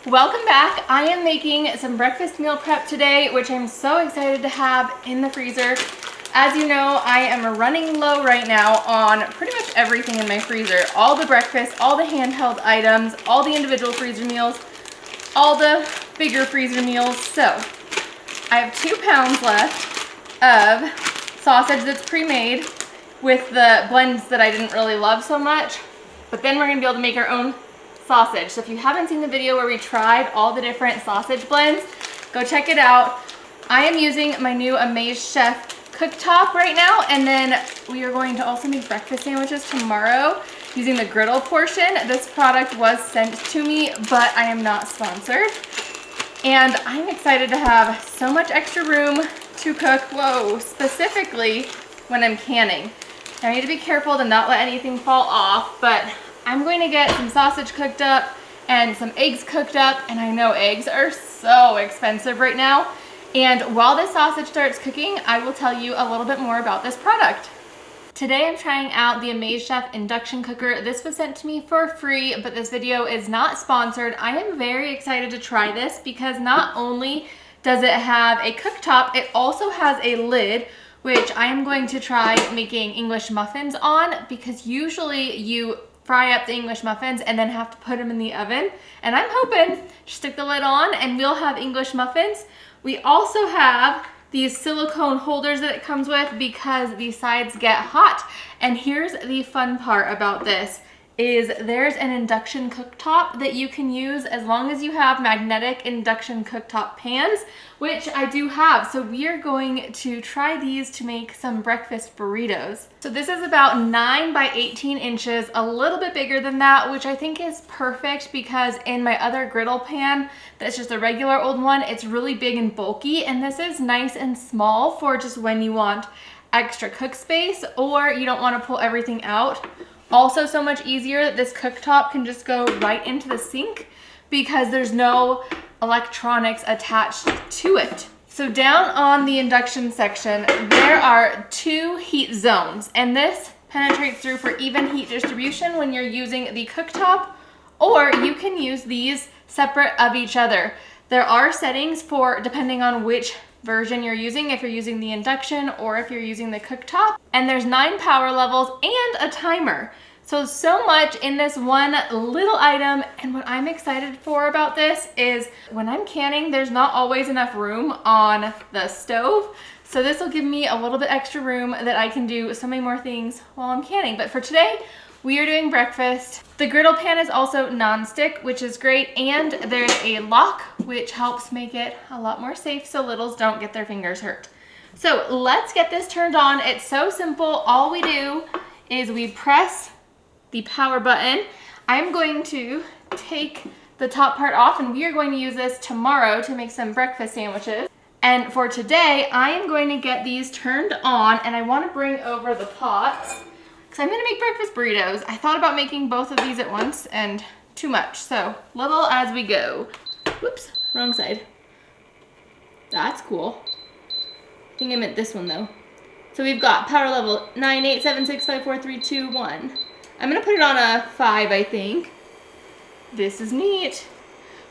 Welcome back. I am making some breakfast meal prep today, which I'm so excited to have in the freezer. As you know, I am running low right now on pretty much everything in my freezer. All the breakfast, all the handheld items, all the individual freezer meals, all the bigger freezer meals. So I have 2 pounds left of sausage that's pre-made with the blends that I didn't really love so much. But then we're gonna be able to make our own sausage. So if you haven't seen the video where we tried all the different sausage blends, go check it out. I am using my new AMZCHEF Cooktop right now, and then we are going to also make breakfast sandwiches tomorrow using the griddle portion. This product was sent to me, but I am not sponsored. And I'm excited to have so much extra room to cook, specifically when I'm canning. Now, I need to be careful to not let anything fall off, but I'm going to get some sausage cooked up and some eggs cooked up, and I know eggs are so expensive right now. And while this sausage starts cooking, I will tell you a little bit more about this product. Today I'm trying out the AMZCHEF Induction Cooker. This was sent to me for free, but this video is not sponsored. I am very excited to try this because not only does it have a cooktop, it also has a lid, which I am going to try making English muffins on, because usually you fry up the English muffins and then have to put them in the oven. And I'm hoping to stick the lid on and we'll have English muffins. We also have these silicone holders that it comes with because the sides get hot. And here's the fun part about this is there's an induction cooktop that you can use as long as you have magnetic induction cooktop pans, which I do have. So we are going to try these to make some breakfast burritos. So this is about 9 by 18 inches, a little bit bigger than that, which I think is perfect because in my other griddle pan, that's just a regular old one, it's really big and bulky, and this is nice and small for just when you want extra cook space or you don't want to pull everything out. Also, so much easier that this cooktop can just go right into the sink because there's no electronics attached to it. So down on the induction section, there are 2 heat zones, and this penetrates through for even heat distribution when you're using the cooktop, or you can use these separate of each other. There are settings for depending on which version you're using, if you're using the induction or if you're using the cooktop. And there's 9 power levels and a timer. So much in this one little item. And what I'm excited for about this is when I'm canning, there's not always enough room on the stove. So this will give me a little bit extra room that I can do so many more things while I'm canning. But for today, we are doing breakfast. The griddle pan is also non-stick, which is great, and there's a lock, which helps make it a lot more safe so littles don't get their fingers hurt. So let's get this turned on. It's so simple. All we do is we press the power button. I'm going to take the top part off, and we are going to use this tomorrow to make some breakfast sandwiches. And for today, I am going to get these turned on, and I want to bring over the pots. I'm gonna make breakfast burritos. I thought about making both of these at once and too much, so little as we go. Whoops, wrong side. That's cool. I think I meant this one though. So we've got power level 9, 8, 7, 6, 5, 4, 3, 2, 1. I'm gonna put it on a 5, I think. This is neat.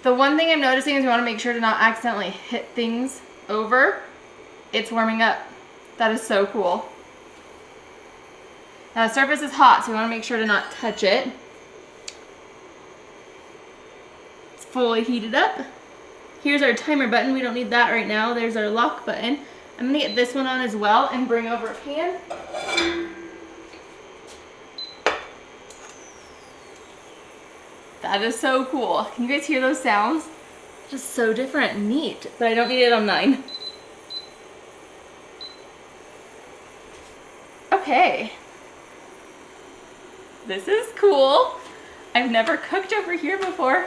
The one thing I'm noticing is we wanna make sure to not accidentally hit things over. It's warming up. That is so cool. Now the surface is hot, so we want to make sure to not touch it. It's fully heated up. Here's our timer button. We don't need that right now. There's our lock button. I'm going to get this one on as well and bring over a pan. That is so cool. Can you guys hear those sounds? Just so different and neat, but I don't need it on 9. Okay. This is cool. I've never cooked over here before.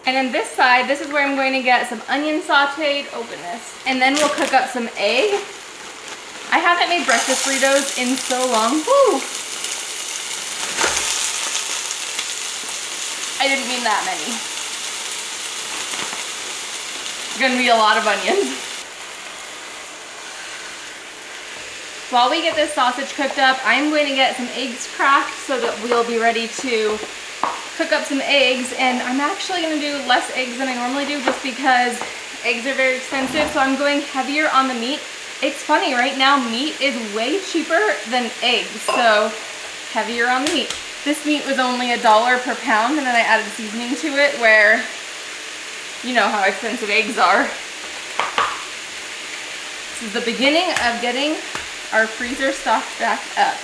And on this side, this is where I'm going to get some onion sauteed. Open this. And then we'll cook up some egg. I haven't made breakfast burritos in so long. Woo! I didn't mean that many. It's gonna be a lot of onions. While we get this sausage cooked up, I'm going to get some eggs cracked so that we'll be ready to cook up some eggs, and I'm actually gonna do less eggs than I normally do just because eggs are very expensive, so I'm going heavier on the meat. It's funny, right now meat is way cheaper than eggs, so heavier on the meat. This meat was only $1 per pound, and then I added seasoning to it, where you know how expensive eggs are. This is the beginning of getting our freezer stocked back up.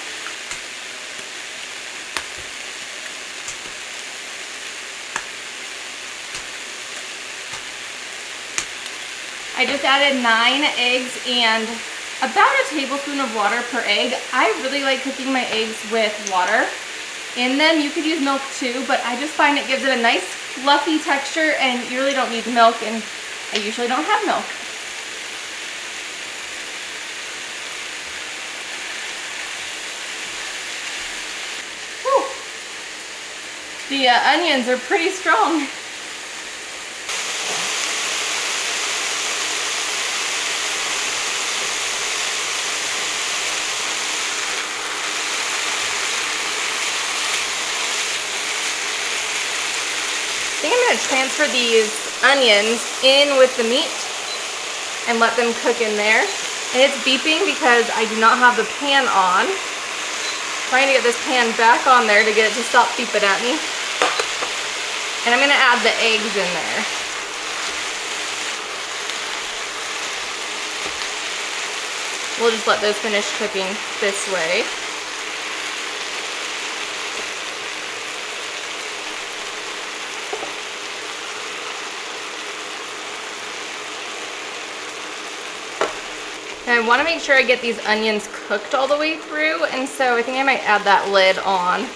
I just added 9 eggs and about a tablespoon of water per egg. I really like cooking my eggs with water in them. You could use milk too, but I just find it gives it a nice fluffy texture, and you really don't need milk, and I usually don't have milk. Whew. The onions are pretty strong. I think I'm going to transfer these onions in with the meat and let them cook in there. And it's beeping because I do not have the pan on. I'm trying to get this pan back on there to get it to stop beeping at me. And I'm going to add the eggs in there. We'll just let those finish cooking this way. And I want to make sure I get these onions cooked all the way through, and so I think I might add that lid on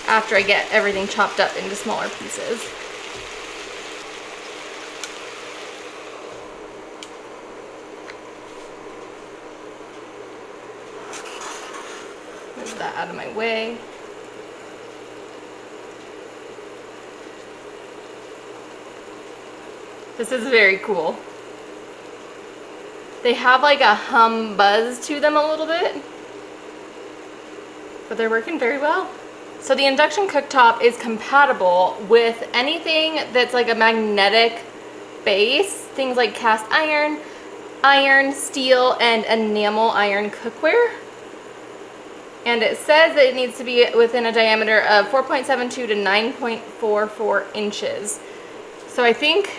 after I get everything chopped up into smaller pieces. Move that out of my way. This is very cool. They have like a hum buzz to them a little bit, but they're working very well. So the induction cooktop is compatible with anything that's like a magnetic base, things like cast iron, iron, steel, and enamel iron cookware. And it says that it needs to be within a diameter of 4.72 to 9.44 inches. So I think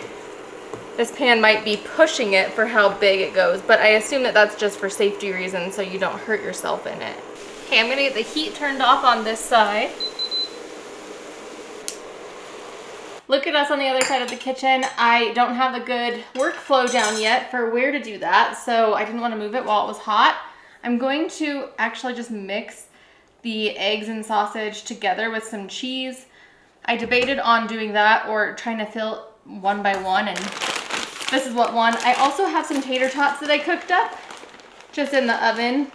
this pan might be pushing it for how big it goes, but I assume that that's just for safety reasons so you don't hurt yourself in it. Okay, I'm gonna get the heat turned off on this side. Look at us on the other side of the kitchen. I don't have a good workflow down yet for where to do that, so I didn't want to move it while it was hot. I'm going to actually just mix the eggs and sausage together with some cheese. I debated on doing that or trying to fill one by one, and this is what won. I also have some tater tots that I cooked up just in the oven.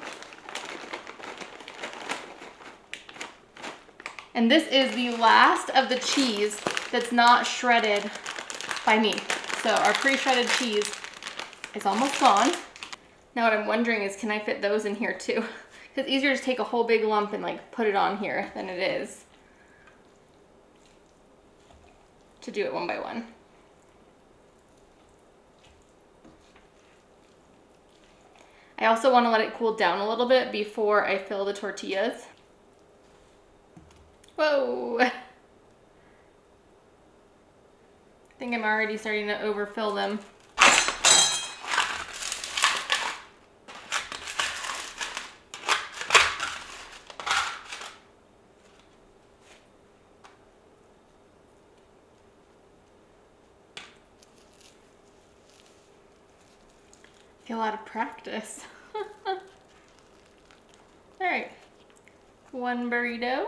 And this is the last of the cheese that's not shredded by me. So our pre-shredded cheese is almost gone. Now what I'm wondering is, can I fit those in here too? Because it's easier to take a whole big lump and like put it on here than it is to do it one by one. I also want to let it cool down a little bit before I fill the tortillas. Whoa! I think I'm already starting to overfill them. I feel out of practice. All right, one burrito.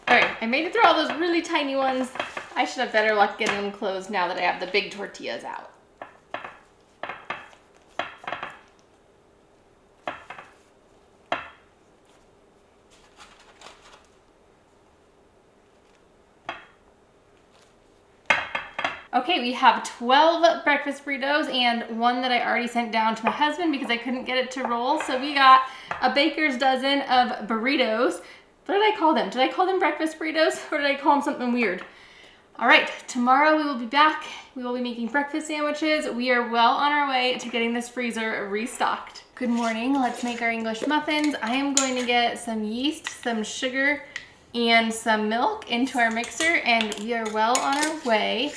All right, I made it through all those really tiny ones. I should have better luck getting them closed now that I have the big tortillas out. Okay, we have 12 breakfast burritos and one that I already sent down to my husband because I couldn't get it to roll. So we got a baker's dozen of burritos. What did I call them? Did I call them breakfast burritos or did I call them something weird? All right, tomorrow we will be back. We will be making breakfast sandwiches. We are well on our way to getting this freezer restocked. Good morning, let's make our English muffins. I am going to get some yeast, some sugar, and some milk into our mixer, and we are well on our way.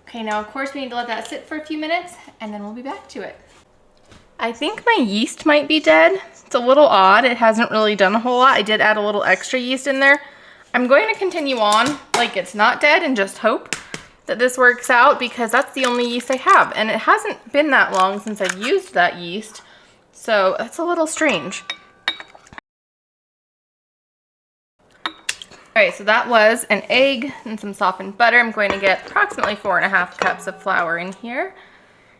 Okay, now of course we need to let that sit for a few minutes and then we'll be back to it. I think my yeast might be dead. It's a little odd. It hasn't really done a whole lot. I did add a little extra yeast in there. I'm going to continue on like it's not dead and just hope that this works out because that's the only yeast I have. And it hasn't been that long since I've used that yeast. So that's a little strange. All right, so that was an egg and some softened butter. I'm going to get approximately 4.5 cups of flour in here.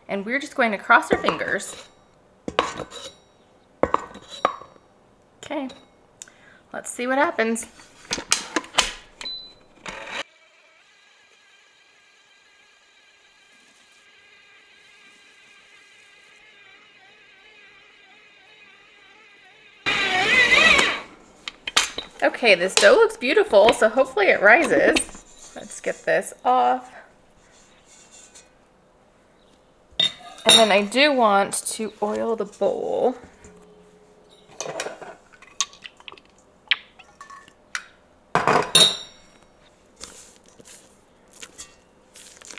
And we're just going to cross our fingers. Okay, let's see what happens. Okay, this dough looks beautiful, so hopefully it rises. Let's get this off. And then I do want to oil the bowl.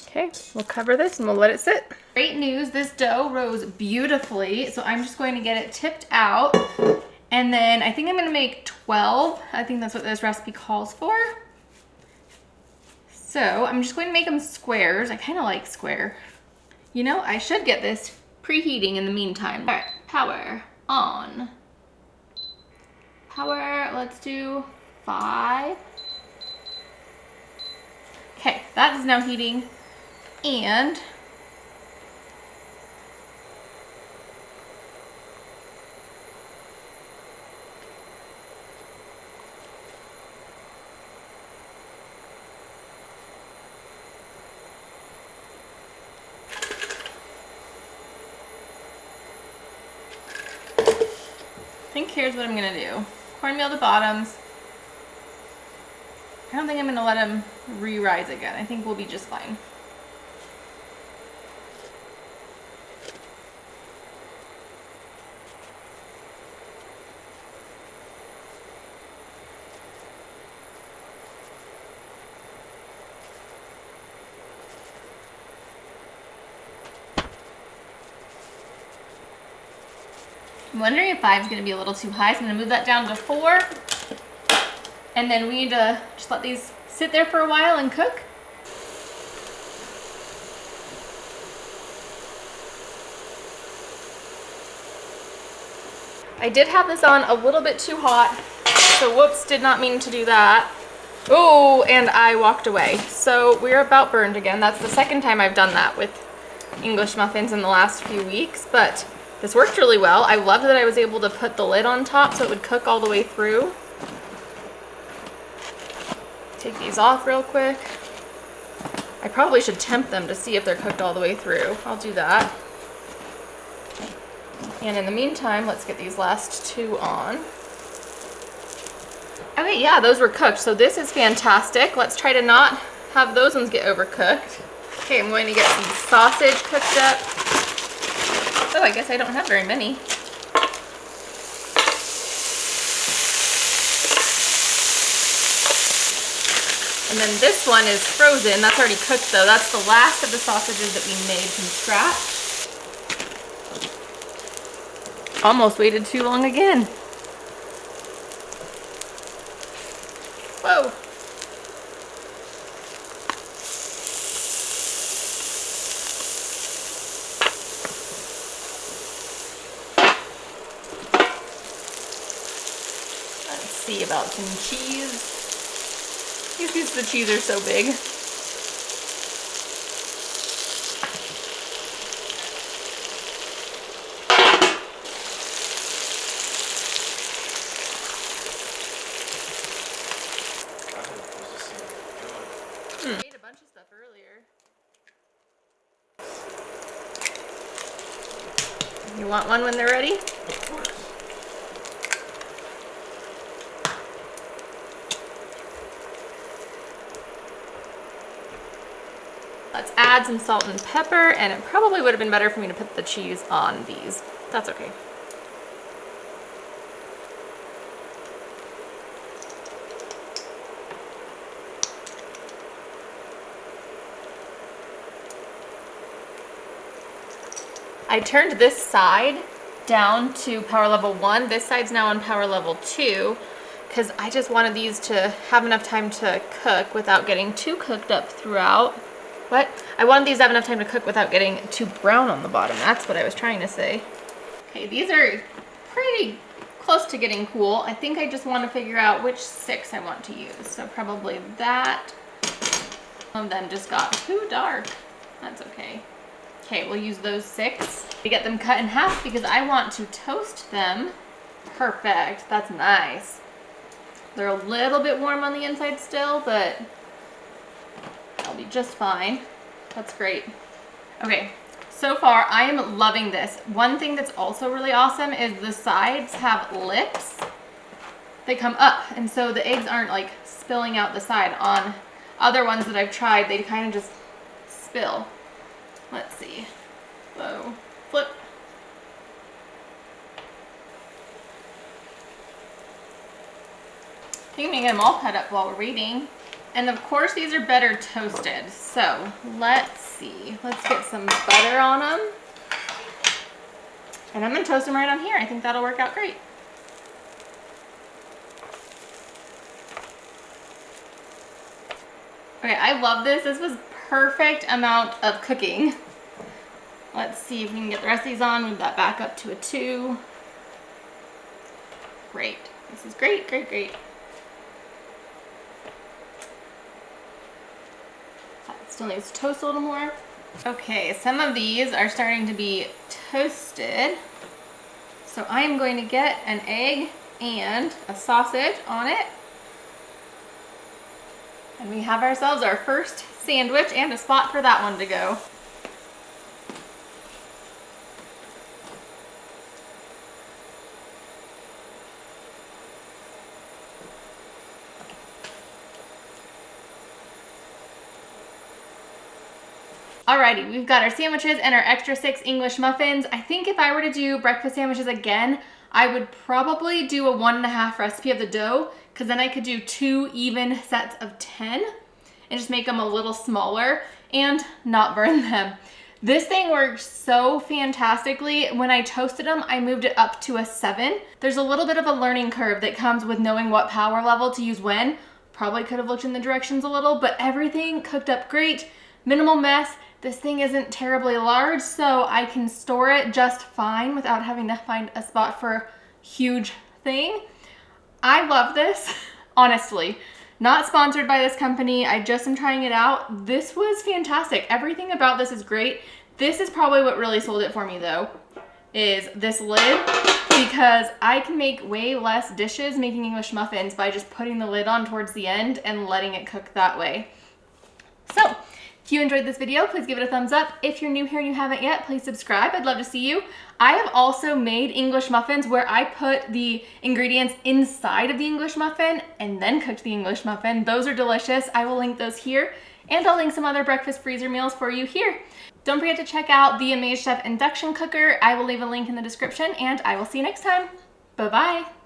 Okay, we'll cover this and we'll let it sit. Great news, this dough rose beautifully, so I'm just going to get it tipped out. And then I think I'm gonna make 12. I think that's what this recipe calls for. So I'm just going to make them squares. I kind of like square. You know, I should get this preheating in the meantime. All right, power on. Power, let's do 5. Okay, that is now heating. And I think here's what I'm gonna do. Cornmeal the bottoms. I don't think I'm gonna let them re-rise again. I think we'll be just fine. I'm wondering if 5 is going to be a little too high, so I'm going to move that down to 4. And then we need to just let these sit there for a while and cook. I did have this on a little bit too hot, so whoops, did not mean to do that. Oh, and I walked away. So we're about burned again. That's the second time I've done that with English muffins in the last few weeks, but this worked really well. I loved that I was able to put the lid on top so it would cook all the way through. Take these off real quick. I probably should temp them to see if they're cooked all the way through. I'll do that. And in the meantime, let's get these last 2 on. Okay, yeah, those were cooked. So this is fantastic. Let's try to not have those ones get overcooked. Okay, I'm going to get some sausage cooked up. Oh, I guess I don't have very many. And then this one is frozen. That's already cooked though. That's the last of the sausages that we made from scratch. Almost waited too long again. Whoa. See about some cheese. These pieces of cheese are so big. You want one when they're ready? Of course. Let's add some salt and pepper, and it probably would have been better for me to put the cheese on these. That's okay. I turned this side down to power level 1. This side's now on power level 2 because I just wanted these to have enough time to cook without getting too cooked up throughout. What? I wanted these to have enough time to cook without getting too brown on the bottom. That's what I was trying to say. Okay, these are pretty close to getting cool. I think I just want to figure out which 6 I want to use. So probably that. Some of them just got too dark. That's okay. Okay, we'll use those 6 to get them cut in half because I want to toast them. Perfect, that's nice. They're a little bit warm on the inside still, but that'll be just fine. That's great. Okay, so far I am loving this. One thing that's also really awesome is the sides have lips. They come up, and so the eggs aren't like spilling out the side. On other ones that I've tried, they kind of just spill. Let's see. So, flip. I think I'm gonna get them all cut up while we're waiting. And of course these are better toasted. So, let's see. Let's get some butter on them. And I'm gonna toast them right on here. I think that'll work out great. Okay, I love this. This was perfect amount of cooking. Let's see if we can get the rest of these on. Move that back up to a 2. Great. This is great, great, great. That still needs to toast a little more. Okay, some of these are starting to be toasted. So I am going to get an egg and a sausage on it. And we have ourselves our first sandwich and a spot for that one to go. Alrighty, we've got our sandwiches and our extra 6 English muffins. I think if I were to do breakfast sandwiches again, I would probably do a 1.5 recipe of the dough, because then I could do 2 even sets of 10 and just make them a little smaller and not burn them. This thing works so fantastically. When I toasted them, I moved it up to a 7. There's a little bit of a learning curve that comes with knowing what power level to use when. Probably could have looked in the directions a little, but everything cooked up great, minimal mess. This thing isn't terribly large, so I can store it just fine without having to find a spot for a huge thing. I love this, honestly. Not sponsored by this company. I just am trying it out. This was fantastic. Everything about this is great. This is probably what really sold it for me though, is this lid, because I can make way less dishes making English muffins by just putting the lid on towards the end and letting it cook that way. So, if you enjoyed this video, please give it a thumbs up. If you're new here and you haven't yet, please subscribe. I'd love to see you. I have also made English muffins where I put the ingredients inside of the English muffin and then cooked the English muffin. Those are delicious. I will link those here, and I'll link some other breakfast freezer meals for you here. Don't forget to check out the AMZCHEF Induction Cooker. I will leave a link in the description, and I will see you next time. Bye-bye.